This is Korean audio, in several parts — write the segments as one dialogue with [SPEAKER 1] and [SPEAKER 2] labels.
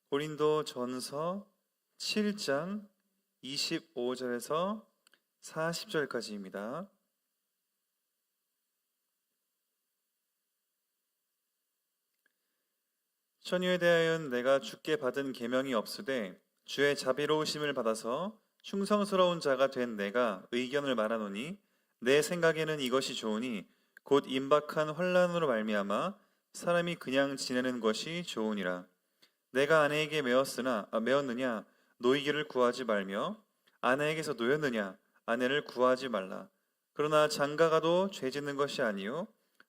[SPEAKER 1] 고린도전서 7장 25절에서 40절까지입니다. 천유에 대하여 내가 주께 받은 계명이 없으되 주의 자비로우심을 받아서 충성스러운 자가 된 내가 의견을 말하노니 내 생각에는 이것이 좋으니 곧 임박한 환난으로 말미암아 사람이 그냥 지내는 것이 좋으니라. 내가 아내에게 매었느냐 노이기를 구하지 말며 아내에게서 노였느냐 아내를 구하지 말라. 그러나 장가가도 죄 짓는 것이 아니요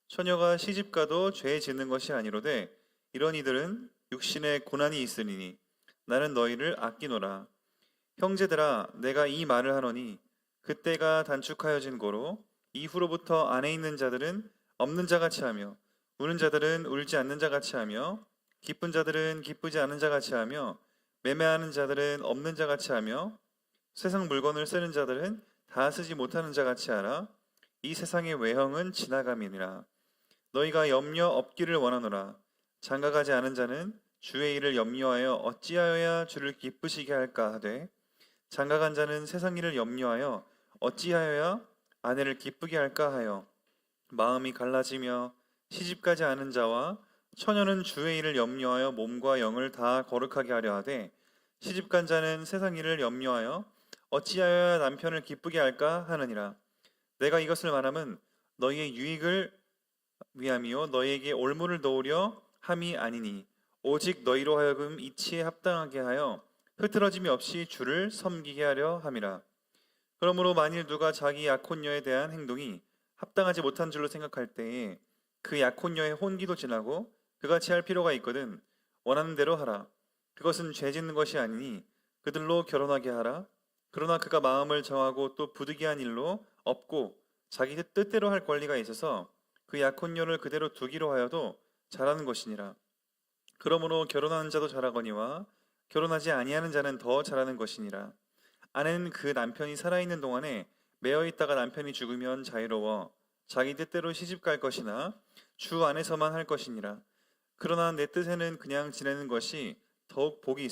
[SPEAKER 1] 처녀가 시집가도 죄 짓는 것이 아니로되 이런 이들은 육신에 고난이 있으리니 나는 너희를 아끼노라. 형제들아 내가 이 말을 하노니 그때가 단축하여진 고로 이후로부터 안에 있는 자들은 없는 자같이 하며 우는 자들은 울지 않는 자같이 하며 기쁜 자들은 기쁘지 않은 자같이 하며 매매하는 자들은 없는 자같이 하며 세상 물건을 쓰는 자들은 다 쓰지 못하는 자같이 하라. 이 세상의 외형은 지나감이니라. 너희가 염려 없기를 원하노라. 장가가지 않은 자는 주의 일을 염려하여 어찌하여야 주를 기쁘시게 할까 하되 장가간 자는 세상 일을 염려하여 어찌하여야 아내를 기쁘게 할까 하여 마음이 갈라지며 시집가지 않은 자와 처녀는 주의 일을 염려하여 몸과 영을 다 거룩하게 하려 하되 시집간 자는 세상 일을 염려하여 어찌하여야 남편을 기쁘게 할까 하느니라. 내가 이것을 말함은 너희의 유익을 위함이요 너희에게 올무를 놓으려 함이 아니니 오직 너희로 하여금 이치에 합당하게 하여 흐트러짐이 없이 주를 섬기게 하려 함이라. 그러므로 만일 누가 자기 약혼녀에 대한 행동이 합당하지 못한 줄로 생각할 때에 그 약혼녀의 혼기도 지나고 그같이 할 필요가 있거든 원하는 대로 하라. 그것은 죄 짓는 것이 아니니 그들로 결혼하게 하라. 그러나 그가 마음을 정하고 또 부득이한 일로 업고 자기 뜻대로 할 권리가 있어서 그 약혼녀를 그대로 두기로 하여도 잘하는 것이니라. 그러므로 결혼하는 자도 잘하거니와 결혼하지 아니하는 자는 더 잘하는 것이니라. 아내는 그 남편이 살아있는 동안에 매어있다가 남편이 죽으면 자유로워 자기 뜻대로 시집갈 것이나 주 안에서만 할 것이니라. 그러나 내 뜻에는 그냥 지내는 것이 더욱 복이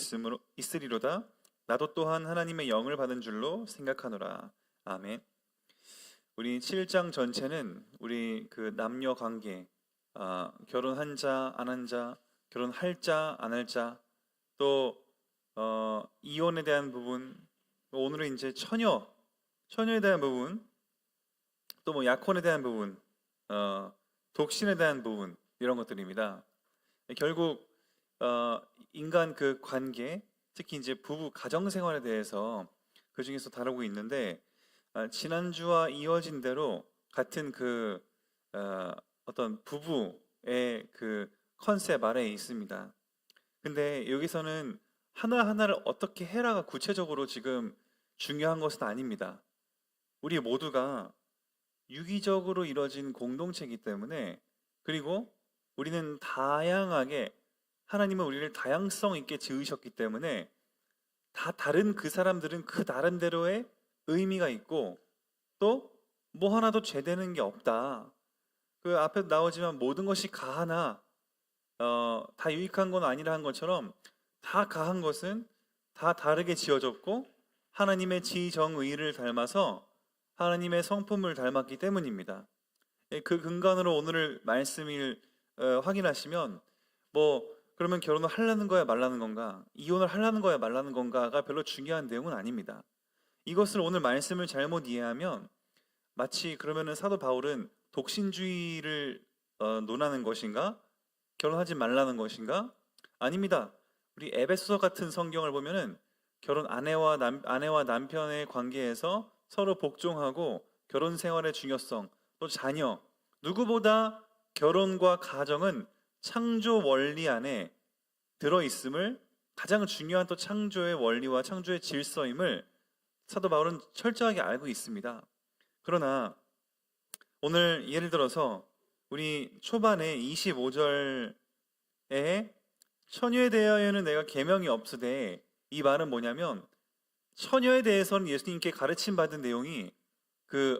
[SPEAKER 1] 있으리로다. 나도 또한 하나님의 영을 받은 줄로 생각하노라. 아멘. 우리 7장 전체는 우리 그 남녀 관계, 결혼한 자, 안 한 자, 결혼할 자, 안 할 자, 또 이혼에 대한 부분, 오늘은 이제 처녀에 대한 부분, 또 뭐 약혼에 대한 부분, 독신에 대한 부분 이런 것들입니다. 결국 인간 그 관계, 특히 이제 부부 가정 생활에 대해서 그 중에서 다루고 있는데 지난주와 이어진 대로 같은 그 어떤 부부의 그 컨셉 아래에 있습니다. 근데 여기서는 하나하나를 어떻게 해라가 구체적으로 지금 중요한 것은 아닙니다. 우리 모두가 유기적으로 이뤄진 공동체이기 때문에, 그리고 우리는 다양하게, 하나님은 우리를 다양성 있게 지으셨기 때문에 다 다른 그 사람들은 그 나름대로의 의미가 있고 또 뭐 하나도 죄되는 게 없다. 그 앞에도 나오지만 모든 것이 가하나 다 유익한 건 아니라 한 것처럼 다 가한 것은 다 다르게 지어졌고 하나님의 지정의를 닮아서 하나님의 성품을 닮았기 때문입니다. 그 근간으로 오늘 말씀을 확인하시면 그러면 결혼을 하려는 거야 말라는 건가, 이혼을 하려는 거야 말라는 건가가 별로 중요한 내용은 아닙니다. 이것을 오늘 말씀을 잘못 이해하면 마치 그러면은 사도 바울은 독신주의를 논하는 것인가, 결혼하지 말라는 것인가? 아닙니다. 우리 에베소서 같은 성경을 보면은 아내와 남편의 관계에서 서로 복종하고 결혼 생활의 중요성, 또 자녀, 누구보다 결혼과 가정은 창조 원리 안에 들어있음을, 가장 중요한 또 창조의 원리와 창조의 질서임을 사도 바울은 철저하게 알고 있습니다. 그러나 오늘 예를 들어서 우리 초반에 25절에 처녀에 대하여는 내가 계명이 없으되, 이 말은 뭐냐면 처녀에 대해서는 예수님께 가르침 받은 내용이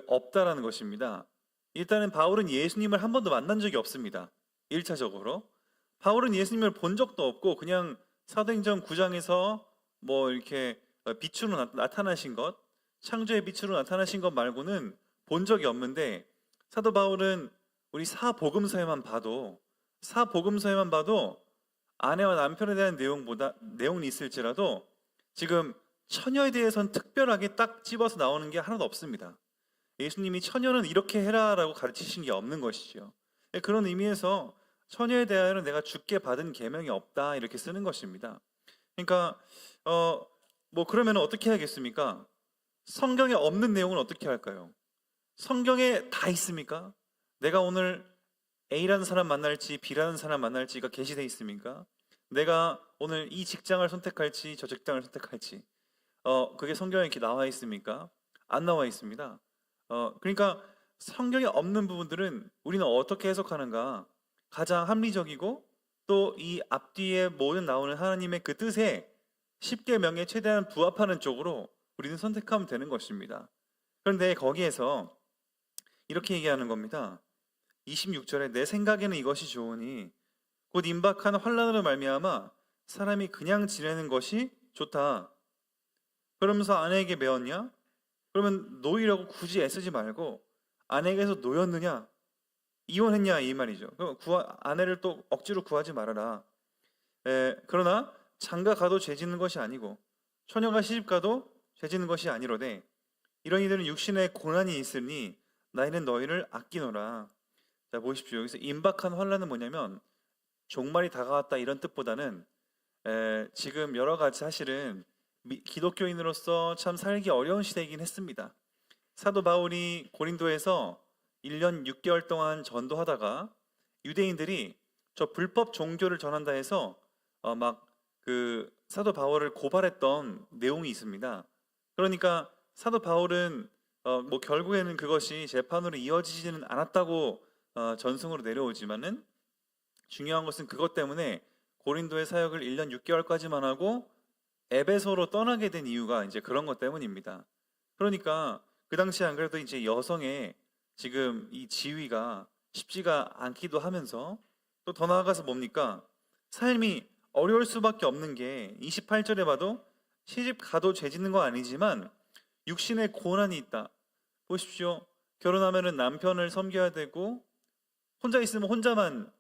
[SPEAKER 1] 없다라는 것입니다. 일단은 바울은 예수님을 한 번도 만난 적이 없습니다. 1차적으로 바울은 예수님을 본 적도 없고 그냥 사도행전 9장에서 뭐 이렇게 빛으로 나타나신 것, 창조의 빛으로 나타나신 것 말고는 본 적이 없는데, 사도 바울은 우리 사복음서에만 봐도 아내와 남편에 대한 내용이 있을지라도 지금 처녀에 대해서는 특별하게 딱 집어서 나오는 게 하나도 없습니다. 예수님이 처녀는 이렇게 해라라고 가르치신 게 없는 것이죠. 그런 의미에서 처녀에 대하여는 내가 주께 받은 계명이 없다 이렇게 쓰는 것입니다. 그러니까 뭐 그러면 어떻게 해야겠습니까? 성경에 없는 내용은 어떻게 할까요? 성경에 다 있습니까? 내가 오늘 A라는 사람 만날지 B라는 사람 만날지가 게시되어 있습니까? 내가 오늘 이 직장을 선택할지 저 직장을 선택할지 그게 성경에 이렇게 나와 있습니까? 안 나와 있습니다. 그러니까 성경에 없는 부분들은 우리는 어떻게 해석하는가? 가장 합리적이고 또 이 앞뒤에 모든 나오는 하나님의 그 뜻에 십계명에 최대한 부합하는 쪽으로 우리는 선택하면 되는 것입니다. 그런데 거기에서 이렇게 얘기하는 겁니다. 26절에 내 생각에는 이것이 좋으니 곧 임박한 환난으로 말미암아 사람이 그냥 지내는 것이 좋다. 그러면서 아내에게 매었냐? 그러면 놓이려고 굳이 애쓰지 말고 아내에게서 놓였느냐? 이혼했냐? 이 말이죠. 아내를 또 억지로 구하지 말아라. 그러나 장가 가도 죄 짓는 것이 아니고 처녀가 시집 가도 죄 짓는 것이 아니로되 이런 이들은 육신의 고난이 있으니 나이는 너희를 아끼노라. 자, 보십시오. 여기서 임박한 환난은 뭐냐면 종말이 다가왔다 이런 뜻보다는 지금 여러 가지 사실은 기독교인으로서 참 살기 어려운 시대이긴 했습니다. 사도 바울이 고린도에서 1년 6개월 동안 전도하다가 유대인들이 저 불법 종교를 전한다 해서 막 그 사도 바울을 고발했던 내용이 있습니다. 그러니까 사도 바울은 뭐 결국에는 그것이 재판으로 이어지지는 않았다고 전승으로 내려오지만은 중요한 것은 그것 때문에 고린도의 사역을 1년 6개월까지만 하고 에베소로 떠나게 된 이유가 이제 그런 것 때문입니다. 그러니까 그 당시에 안 그래도 이제 여성의 지금 이 지위가 쉽지가 않기도 하면서 또 더 나아가서 뭡니까? 삶이 어려울 수밖에 없는 게 28절에 봐도 시집 가도 죄 짓는 거 아니지만 육신의 고난이 있다. 보십시오. 결혼하면은 남편을 섬겨야 되고 혼자 있으면 혼자만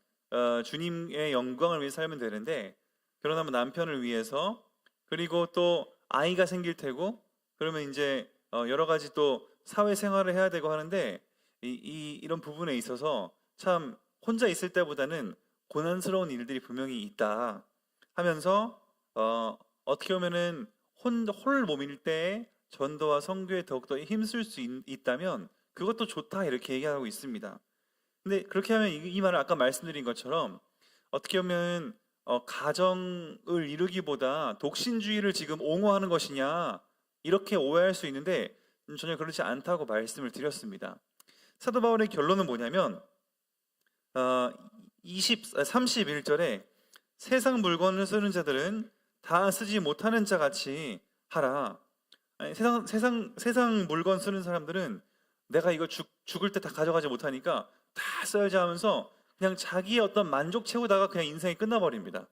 [SPEAKER 1] 주님의 영광을 위해 살면 되는데 결혼하면 남편을 위해서 그리고 또 아이가 생길 테고 그러면 이제 여러 가지 또 사회생활을 해야 되고 하는데 이런 부분에 있어서 참 혼자 있을 때보다는 고난스러운 일들이 분명히 있다 하면서 어떻게 보면은 홀 몸일 때 전도와 선교에 더욱더 힘쓸 수 있다면 그것도 좋다 이렇게 얘기하고 있습니다. 근데 그렇게 하면 이 말을 아까 말씀드린 것처럼 어떻게 보면 가정을 이루기보다 독신주의를 지금 옹호하는 것이냐 이렇게 오해할 수 있는데 전혀 그렇지 않다고 말씀을 드렸습니다. 사도 바울의 결론은 뭐냐면 31절에 세상 물건을 쓰는 자들은 다 쓰지 못하는 자 같이 하라. 아니, 세상 물건 쓰는 사람들은 내가 이거 죽을 때 다 가져가지 못하니까 다 써야지 하면서 그냥 자기의 어떤 만족 채우다가 그냥 인생이 끝나버립니다.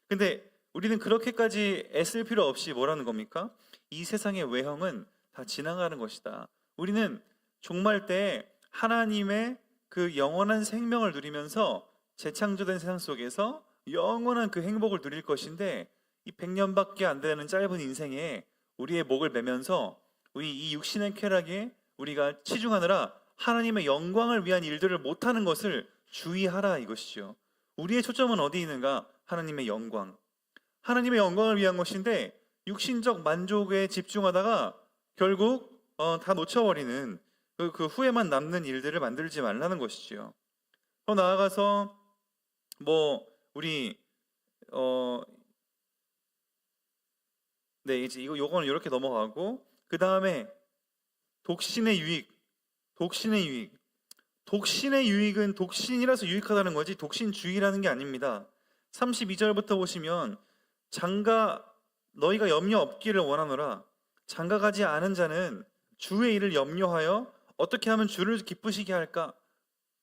[SPEAKER 1] 근데 우리는 그렇게까지 애쓸 필요 없이 뭐라는 겁니까? 이 세상의 외형은 다 지나가는 것이다. 우리는 종말 때 하나님의 그 영원한 생명을 누리면서 재창조된 세상 속에서 영원한 그 행복을 누릴 것인데 이 100년밖에 안 되는 짧은 인생에 우리의 목을 매면서 우리 이 육신의 쾌락에 우리가 치중하느라 하나님의 영광을 위한 일들을 못하는 것을 주의하라 이것이죠. 우리의 초점은 어디 있는가? 하나님의 영광. 하나님의 영광을 위한 것인데 육신적 만족에 집중하다가 결국 다 놓쳐버리는 그 후에만 남는 일들을 만들지 말라는 것이지요. 더 나아가서 뭐 우리 네 이제 요거는 이렇게 넘어가고 그 다음에 독신의 유익. 독신의 유익은 독신이라서 유익하다는 거지 독신주의라는 게 아닙니다. 32절부터 보시면 너희가 염려 없기를 원하노라. 장가가지 않은 자는 주의 일을 염려하여 어떻게 하면 주를 기쁘시게 할까?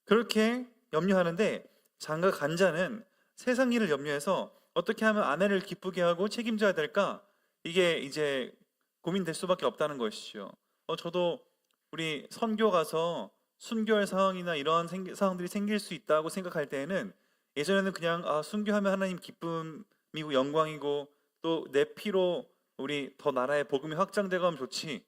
[SPEAKER 1] 그렇게 염려하는데 장가간 자는 세상 일을 염려해서 어떻게 하면 아내를 기쁘게 하고 책임져야 될까? 이게 이제 고민될 수밖에 없다는 것이죠. 저도 우리 선교 가서 순교할 상황이나 이러한 상황들이 생길 수 있다고 생각할 때에는 예전에는 그냥 순교하면 하나님 기쁨이고 영광이고 또 내 피로 우리 더 나라의 복음이 확장되고 하면 좋지.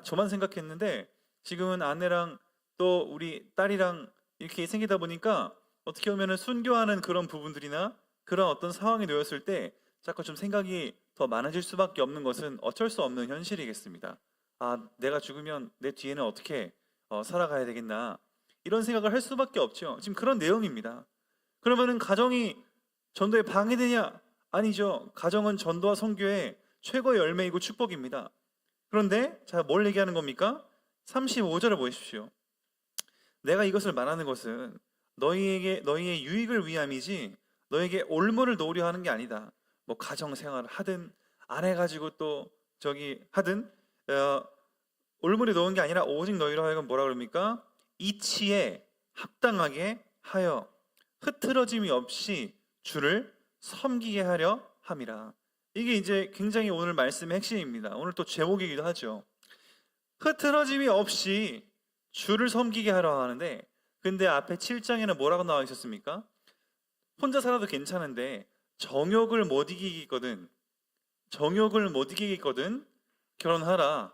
[SPEAKER 1] 저만 생각했는데 지금은 아내랑 또 우리 딸이랑 이렇게 생기다 보니까 어떻게 보면은 순교하는 그런 부분들이나 그런 어떤 상황이 놓였을 때 자꾸 좀 생각이 더 많아질 수밖에 없는 것은 어쩔 수 없는 현실이겠습니다. 내가 죽으면 내 뒤에는 어떻게 살아가야 되겠나 이런 생각을 할 수밖에 없죠. 지금 그런 내용입니다. 그러면은 가정이 전도에 방해되냐? 아니죠. 가정은 전도와 선교의 최고의 열매이고 축복입니다. 그런데 자, 뭘 얘기하는 겁니까? 35절을 보십시오. 내가 이것을 말하는 것은 너희의 유익을 위함이지 너에게 올무를 놓으려 하는 게 아니다. 뭐 가정 생활을 하든 안 해가지고 또 저기 하든 올무를 놓은 게 아니라 오직 너희로 하여금 뭐라 그럽니까? 이치에 합당하게 하여 흐트러짐이 없이 주를 섬기게 하려 함이라. 이게 이제 굉장히 오늘 말씀의 핵심입니다. 오늘 또 제목이기도 하죠. 흐트러짐이 없이 주를 섬기게 하려 하는데, 근데 앞에 7장에는 뭐라고 나와 있었습니까? 혼자 살아도 괜찮은데 정욕을 못 이기겠거든 결혼하라.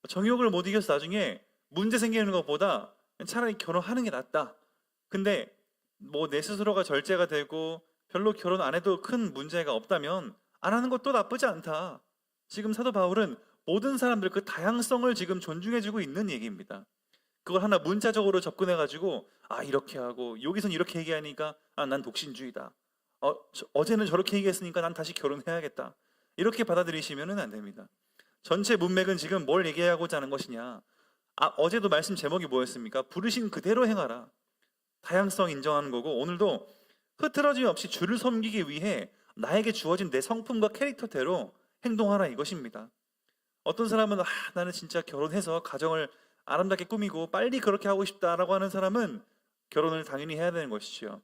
[SPEAKER 1] 정욕을 못 이겨서 나중에 문제 생기는 것보다 차라리 결혼하는 게 낫다. 근데 뭐 내 스스로가 절제가 되고 별로 결혼 안 해도 큰 문제가 없다면 안 하는 것도 나쁘지 않다. 지금 사도 바울은 모든 사람들 그 다양성을 지금 존중해주고 있는 얘기입니다. 그걸 하나 문자적으로 접근해가지고 이렇게 하고 여기선 이렇게 얘기하니까 난 독신주의다. 어제는 저렇게 얘기했으니까 난 다시 결혼해야겠다. 이렇게 받아들이시면 안 됩니다. 전체 문맥은 지금 뭘 얘기하고자 하는 것이냐. 어제도 말씀 제목이 뭐였습니까? 부르신 그대로 행하라. 다양성 인정하는 거고, 오늘도 흐트러짐 없이 주를 섬기기 위해 나에게 주어진 내 성품과 캐릭터대로 행동하라 이것입니다. 어떤 사람은 나는 진짜 결혼해서 가정을 아름답게 꾸미고 빨리 그렇게 하고 싶다라고 하는 사람은 결혼을 당연히 해야 되는 것이죠.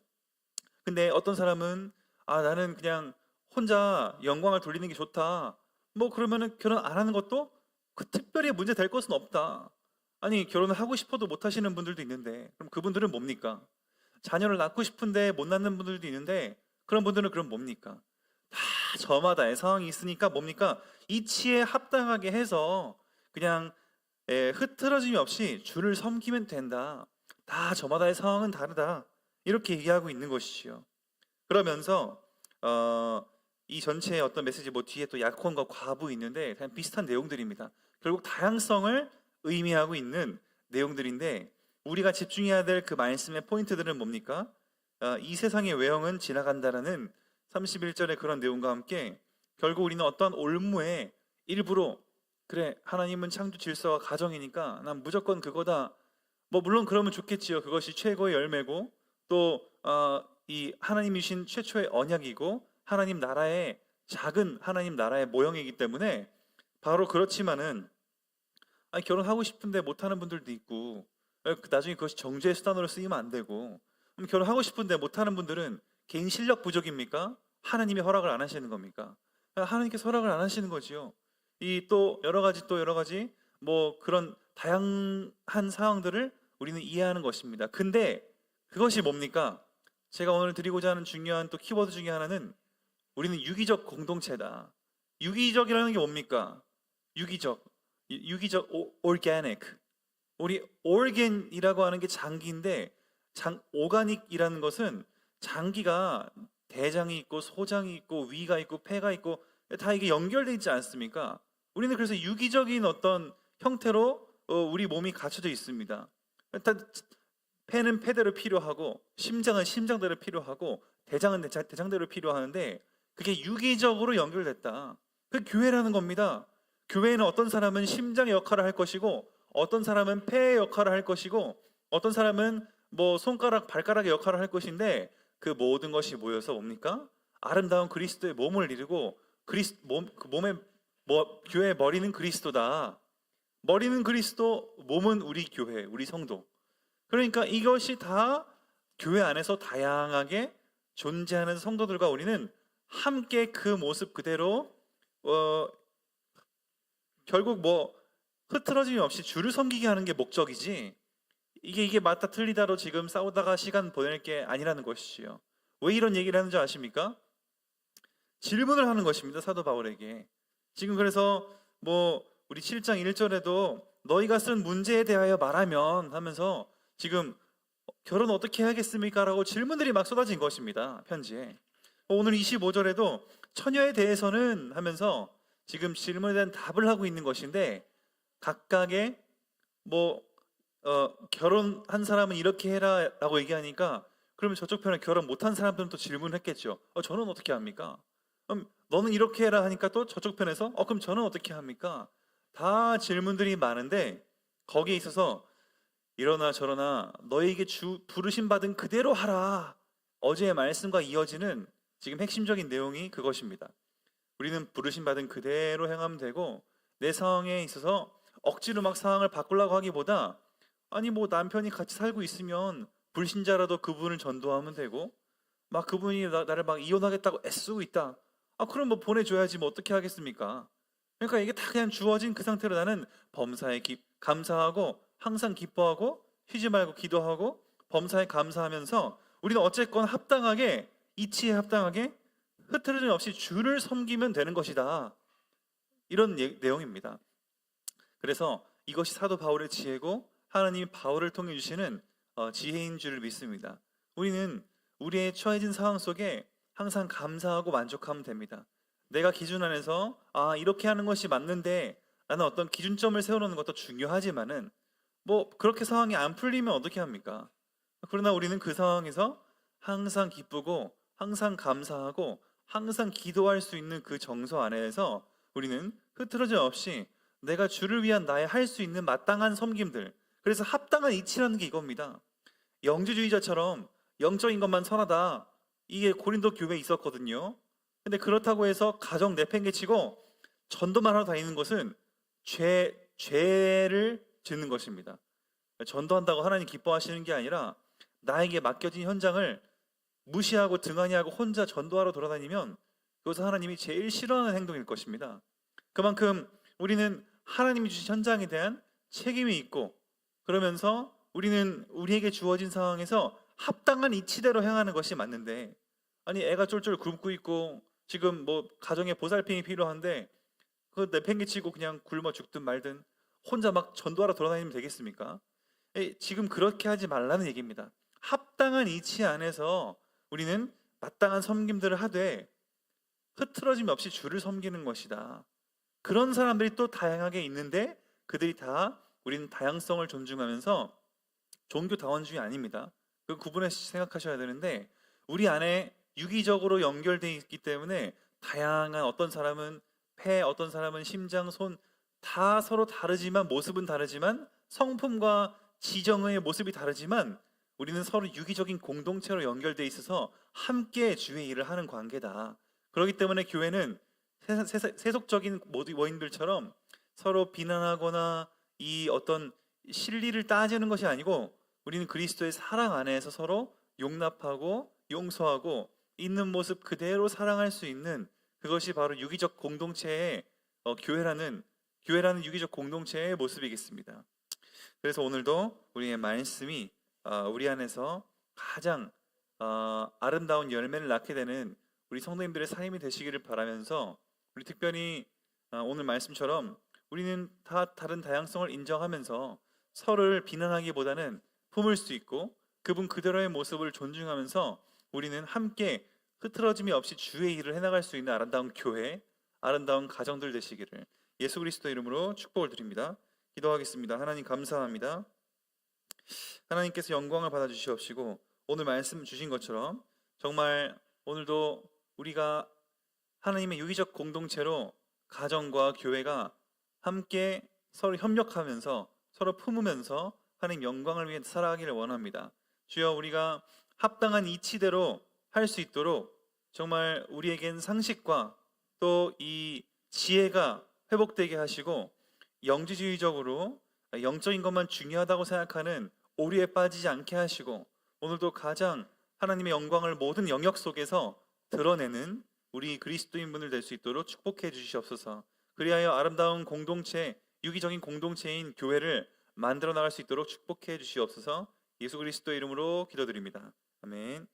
[SPEAKER 1] 근데 어떤 사람은 나는 그냥 혼자 영광을 돌리는 게 좋다. 뭐 그러면은 결혼 안 하는 것도 특별히 문제 될 것은 없다. 아니 결혼을 하고 싶어도 못 하시는 분들도 있는데 그럼 그분들은 뭡니까? 자녀를 낳고 싶은데 못 낳는 분들도 있는데 그런 분들은 그럼 뭡니까? 다 저마다의 상황이 있으니까 뭡니까? 이치에 합당하게 해서 그냥 흐트러짐이 없이 주를 섬기면 된다. 다 저마다의 상황은 다르다. 이렇게 얘기하고 있는 것이지요. 그러면서 이 전체의 어떤 메시지 뒤에 또 약혼과 과부 있는데 그냥 비슷한 내용들입니다. 결국 다양성을 의미하고 있는 내용들인데 우리가 집중해야 될 그 말씀의 포인트들은 뭡니까? 이 세상의 외형은 지나간다라는 31절의 그런 내용과 함께 결국 우리는 어떠한 올무의 일부로 그래 하나님은 창조 질서와 가정이니까 난 무조건 그거다. 뭐 물론 그러면 좋겠지요. 그것이 최고의 열매고 또 이 하나님이 주신 최초의 언약이고 하나님 나라의 작은 하나님 나라의 모형이기 때문에 바로 그렇지만은 결혼하고 싶은데 못하는 분들도 있고 나중에 그것이 정죄의 수단으로 쓰이면 안 되고 그럼 결혼하고 싶은데 못하는 분들은 개인 실력 부족입니까? 하나님이 허락을 안 하시는 겁니까? 하나님께서 허락을 안 하시는 거지요. 이 또 여러 가지 뭐 그런 다양한 상황들을 우리는 이해하는 것입니다. 근데 그것이 뭡니까? 제가 오늘 드리고자 하는 중요한 또 키워드 중에 하나는 우리는 유기적 공동체다. 유기적이라는 게 뭡니까? 유기적 organic. 우리 organ이라고 하는 게 장기인데 오가닉이라는 것은 장기가 대장이 있고 소장이 있고 위가 있고 폐가 있고 다 이게 연결되어 있지 않습니까? 우리는 그래서 유기적인 어떤 형태로 우리 몸이 갖춰져 있습니다. 일단 폐는 폐대로 필요하고 심장은 심장대로 필요하고 대장은 대장대로 필요하는데 그게 유기적으로 연결됐다. 그 교회라는 겁니다. 교회에는 어떤 사람은 심장의 역할을 할 것이고 어떤 사람은 폐의 역할을 할 것이고 어떤 사람은 뭐 손가락 발가락의 역할을 할 것인데 그 모든 것이 모여서 뭡니까? 아름다운 그리스도의 몸을 이루고 교회의 머리는 그리스도다. 머리는 그리스도, 몸은 우리 교회, 우리 성도. 그러니까 이것이 다 교회 안에서 다양하게 존재하는 성도들과 우리는 함께 그 모습 그대로 결국 뭐 흐트러짐이 없이 주를 섬기게 하는 게 목적이지, 이게 맞다 틀리다로 지금 싸우다가 시간 보낼 게 아니라는 것이지요. 왜 이런 얘기를 하는지 아십니까? 질문을 하는 것입니다, 사도 바울에게. 지금 그래서 뭐 우리 7장 1절에도 너희가 쓴 문제에 대하여 말하면 하면서 지금 결혼 어떻게 해야겠습니까? 라고 질문들이 막 쏟아진 것입니다, 편지에. 오늘 25절에도 처녀에 대해서는 하면서 지금 질문에 대한 답을 하고 있는 것인데, 각각의 뭐 결혼한 사람은 이렇게 해라 라고 얘기하니까, 그러면 저쪽 편에 결혼 못한 사람들은 또 질문을 했겠죠. 저는 어떻게 합니까? 너는 이렇게 해라 하니까 또 저쪽 편에서 그럼 저는 어떻게 합니까? 다 질문들이 많은데, 거기에 있어서 이러나 저러나 너에게 주 부르심 받은 그대로 하라, 어제의 말씀과 이어지는 지금 핵심적인 내용이 그것입니다. 우리는 부르심 받은 그대로 행하면 되고, 내 상황에 있어서 억지로 막 상황을 바꾸려고 하기보다, 아니 뭐 남편이 같이 살고 있으면 불신자라도 그분을 전도하면 되고, 막 그분이 나를 막 이혼하겠다고 애쓰고 있다, 그럼 뭐 보내줘야지, 뭐 어떻게 하겠습니까? 그러니까 이게 다 그냥 주어진 그 상태로 나는 범사에 감사하고 항상 기뻐하고 쉬지 말고 기도하고 범사에 감사하면서, 우리는 어쨌건 합당하게, 이치에 합당하게 흐트러짐 없이 주를 섬기면 되는 것이다, 이런 내용입니다. 그래서 이것이 사도 바울의 지혜고 하나님이 바울을 통해 주시는 지혜인 줄 믿습니다. 우리는 우리의 처해진 상황 속에 항상 감사하고 만족하면 됩니다. 내가 기준 안에서 이렇게 하는 것이 맞는데 라는 어떤 기준점을 세워놓는 것도 중요하지만은, 뭐 그렇게 상황이 안 풀리면 어떻게 합니까? 그러나 우리는 그 상황에서 항상 기쁘고 항상 감사하고 항상 기도할 수 있는 그 정서 안에서 우리는 흐트러짐 없이 내가 주를 위한 나의 할 수 있는 마땅한 섬김들, 그래서 합당한 이치라는 게 이겁니다. 영주주의자처럼 영적인 것만 선하다, 이게 고린도 교회에 있었거든요. 근데 그렇다고 해서 가정 내팽개치고 전도만 하러 다니는 것은 죄를 짓는 것입니다. 전도한다고 하나님 기뻐하시는 게 아니라, 나에게 맡겨진 현장을 무시하고 등한히하고 혼자 전도하러 돌아다니면 그것은 하나님이 제일 싫어하는 행동일 것입니다. 그만큼 우리는 하나님이 주신 현장에 대한 책임이 있고, 그러면서 우리는 우리에게 주어진 상황에서 합당한 이치대로 행하는 것이 맞는데, 아니 애가 쫄쫄 굶고 있고 지금 뭐 가정에 보살핌이 필요한데 그거 내팽개치고 그냥 굶어 죽든 말든 혼자 막 전도하러 돌아다니면 되겠습니까? 지금 그렇게 하지 말라는 얘기입니다. 합당한 이치 안에서 우리는 마땅한 섬김들을 하되 흐트러짐 없이 주를 섬기는 것이다. 그런 사람들이 또 다양하게 있는데, 그들이 다, 우리는 다양성을 존중하면서 종교다원주의 아닙니다. 그 구분해서 생각하셔야 되는데, 우리 안에 유기적으로 연결되어 있기 때문에 다양한, 어떤 사람은 폐, 어떤 사람은 심장, 손, 다 서로 다르지만, 모습은 다르지만, 성품과 지정의 모습이 다르지만 우리는 서로 유기적인 공동체로 연결되어 있어서 함께 주의 일을 하는 관계다. 그렇기 때문에 교회는 세속적인 모임들처럼 서로 비난하거나 이 어떤 실리를 따지는 것이 아니고, 우리는 그리스도의 사랑 안에서 서로 용납하고 용서하고 있는 모습 그대로 사랑할 수 있는, 그것이 바로 유기적 공동체의 교회라는 유기적 공동체의 모습이겠습니다. 그래서 오늘도 우리의 말씀이 우리 안에서 가장 아름다운 열매를 낳게 되는 우리 성도님들의 삶이 되시기를 바라면서, 우리 특별히 오늘 말씀처럼 우리는 다 다른 다양성을 인정하면서 서로를 비난하기보다는 품을 수 있고 그분 그대로의 모습을 존중하면서 우리는 함께 흐트러짐이 없이 주의 일을 해나갈 수 있는 아름다운 교회, 아름다운 가정들 되시기를 예수 그리스도 이름으로 축복을 드립니다. 기도하겠습니다. 하나님 감사합니다. 하나님께서 영광을 받아주시옵시고, 오늘 말씀 주신 것처럼 정말 오늘도 우리가 하나님의 유기적 공동체로 가정과 교회가 함께 서로 협력하면서 서로 품으면서 하나님 영광을 위해 살아가기를 원합니다. 주여, 우리가 합당한 이치대로 할 수 있도록 정말 우리에겐 상식과 또 이 지혜가 회복되게 하시고, 영지주의적으로 영적인 것만 중요하다고 생각하는 오류에 빠지지 않게 하시고, 오늘도 가장 하나님의 영광을 모든 영역 속에서 드러내는 우리 그리스도인분들 될 수 있도록 축복해 주시옵소서. 그리하여 아름다운 공동체, 유기적인 공동체인 교회를 만들어 나갈 수 있도록 축복해 주시옵소서. 예수 그리스도 이름으로 기도드립니다. 아멘.